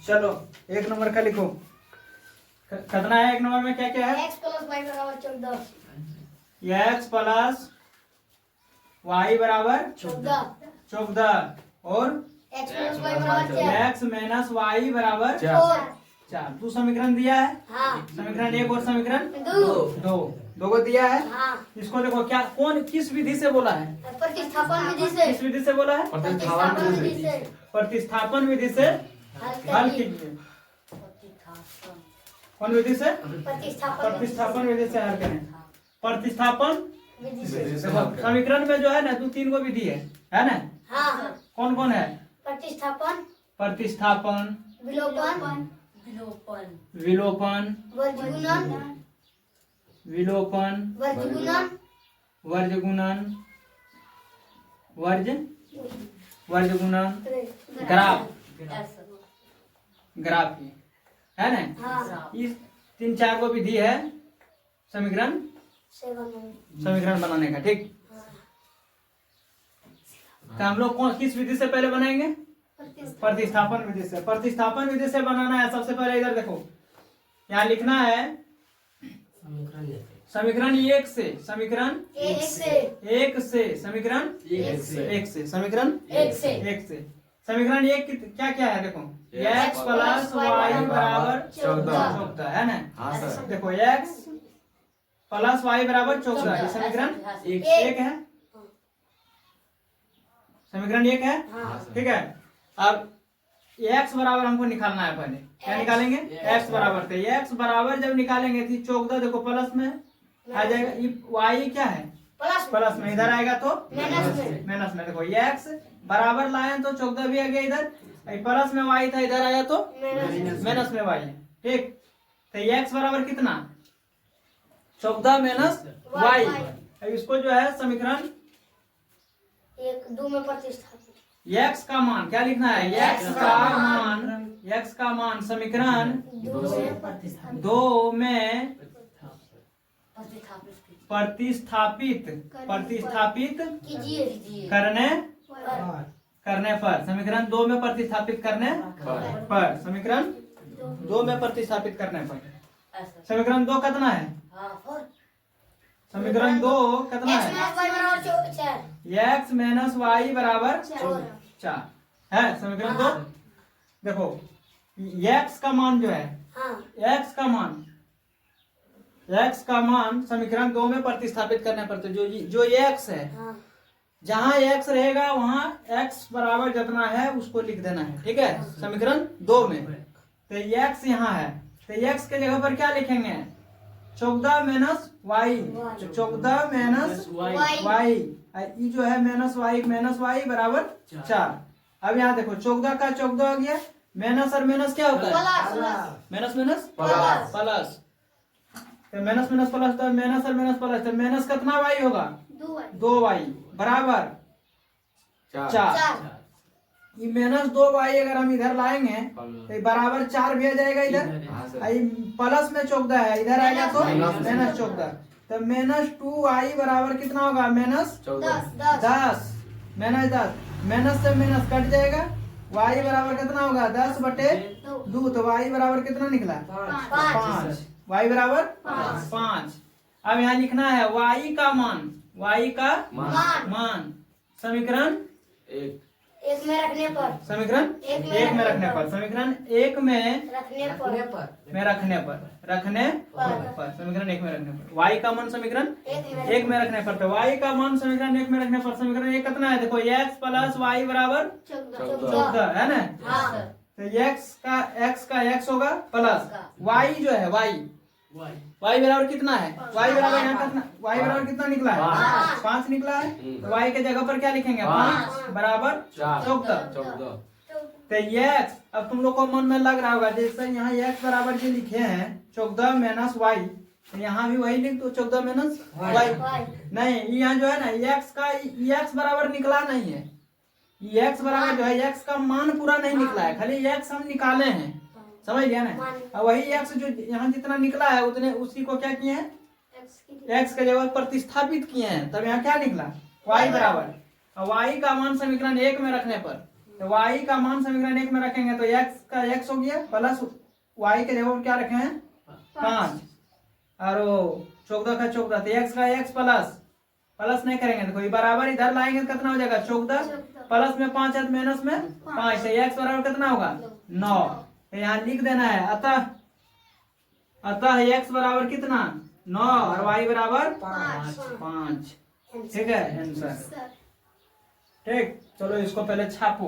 चलो एक नंबर का लिखो। कितना है एक नंबर में, क्या क्या है? x प्लस वाई बराबर 14। x प्लस वाई बराबर 14। 14 और x प्लस वाई बराबर 4। x माइनस वाई बराबर 4। 4। तू समीकरण दिया है, हाँ। समीकरण एक और समीकरण 2। दो को दिया है। हाँ। इसको देखो क्या, कौन किस विधि से बोला है? प्रतिस्थापन विधि से। किस विधि से बोला है? प्रतिस्थापन विधि से प्रतिस्थापन विधि से हल कीजिए। कौन विधि से? प्रतिस्थापन विधि से हल करें। प्रतिस्थापन विधि से। देखो समीकरण में जो है ना, दो तीन को विधि है ना? हाँ। कौन कौन है? प्रतिस्थापन, प्रतिस्थापन, विलोपन, विलोपन, वर्गीकरण, विलोपन, वर्गीकरण, वर्जगुणन, वर्जगुणन, ग्राफ, ग्राफ ये है ना? हाँ। इस तीन चार को विधि है समीकरण बनाने का, ठीक? तो हम लोग कौन किस विधि से पहले बनाएंगे? प्रतिस्थापन विधि से। प्रतिस्थापन विधि से बनाना है। सबसे पहले इधर देखो, यहाँ लिखना है समीकरण एक से, समीकरण एक से, एक से, समीकरण एक से, एक से, समीकरण एक से, एक से। समीकरण एक क्या क्या है? देखो x प्लस वाई बराबर 14 है ना? हाँ सर। देखो x प्लस वाई बराबर 14, ये समीकरण एक है। समीकरण एक है, हाँ। ठीक है। अब x बराबर हमको निकालना है। पहले क्या निकालेंगे? x बराबर थे। x बराबर जब निकालेंगे तो 14 देखो प्लस में आ जाएगा। ये y क्या है? प्लस में, इधर आएगा तो माइनस में। देखो x बराबर लाए तो 14 भी आ गया इधर, प्लस में y था, इधर आया तो माइनस में y है, ठीक? तो x बराबर कितना? 14 माइनस y। अब इसको जो है समीकरण एक दो में प्रतिस्थापित। x का मान क्या लिखना है? x का मान समीकरण दो में प्रतिस्थापित कीजिए। करने पर, समीकरण दो में प्रतिस्थापित करने पर, समीकरण दो में प्रतिस्थापित करने पर। समीकरण दो कितना है? समीकरण दो कितना है? x माइनस वाई बराबर 4 है समीकरण दो। देखो x का मान जो है, x का मान समीकरण दो में प्रतिस्थापित करने पर, तो जो x है, जहाँ x रहेगा वहाँ x बराबर जितना है उसको लिख देना है, ठीक है? समीकरण दो में तो x यहाँ है, तो x के जगह पर क्या लिखेंगे? 14 माइनस वाई, 14 माइनस वाई, ये जो है माइनस वाई बराबर 4। अब यहाँ देखो 14 का 14 हो गया, माइनस और माइनस क्या होता है? माइनस माइनस प्लस, तो माइनस माइनस प्लस, तो माइनस और माइनस प्लस, तो माइनस कितना वाई होगा? 2y बराबर 4। ये माइनस 2y अगर हम इधर लाएंगे तो बराबर 4 भी आ जाएगा इधर, प्लस में 14 है, इधर आएगा तो माइनस 14, तो माइनस 2y बराबर कितना होगा? माइनस 10, माइनस 10, माइनस से माइनस कट जाएगा, y बराबर कितना होगा? 10/2, तो y बराबर कितना निकला? 5, y बराबर 5। अब यहाँ लिखना है y का मान, y का मान समीकरण एक में रखने पर, समीकरण एक में रखने पर, समीकरण एक में रखने पर, समीकरण एक में रखने पर, y का मान समीकरण एक में रखने पर, तो y का मान समीकरण एक में रखने पर, समीकरण एक कितना है? देखो x प्लस वाई बराबर 14 है ना? तो x का x होगा प्लस y जो है y बराबर कितना है? y बराबर यहाँ कितना, y बराबर कितना निकला है? 5 निकला है, तो y के जगह पर क्या लिखेंगे? 5 बराबर 14। तो x, अब तुम लोग को मन में लग रहा होगा जैसे यहाँ x बराबर जो लिखे हैं 14 माइनस वाई, तो यहाँ भी वही लिख दो 14 माइनस वाई। नहीं, यहाँ जो है ना x बराबर निकला नहीं है, x बराबर जो है x का मान पूरा नहीं निकला है, खाली x हम निकाले हैं, समझ गया ना? और वही x जो यहाँ जितना निकला है उतने उसी को क्या किए हैं? x के जगह प्रतिस्थापित किए हैं, तब यहाँ क्या निकला? y बराबर, और y का मान समीकरण एक में रखने पर, तो y का मान समीकरण एक में रखेंगे तो एक्स का एक्स हो गया प्लस वाई के जगह क्या रखे हैं 5 और वो 14 का 14 तो एक्स का एक्स प्लस नहीं करेंगे देखो ये बराबर इधर लाएंगे तो कितना हो जाएगा 14 प्लस में 5 है तो माइनस में 5 तो एक्स बराबर कितना होगा 9 तो यहाँ लिख देना है अतः एक्स बराबर कितना 9 और वाई बराबर 5 ठीक है आंसर। ठीक चलो इसको पहले छापो।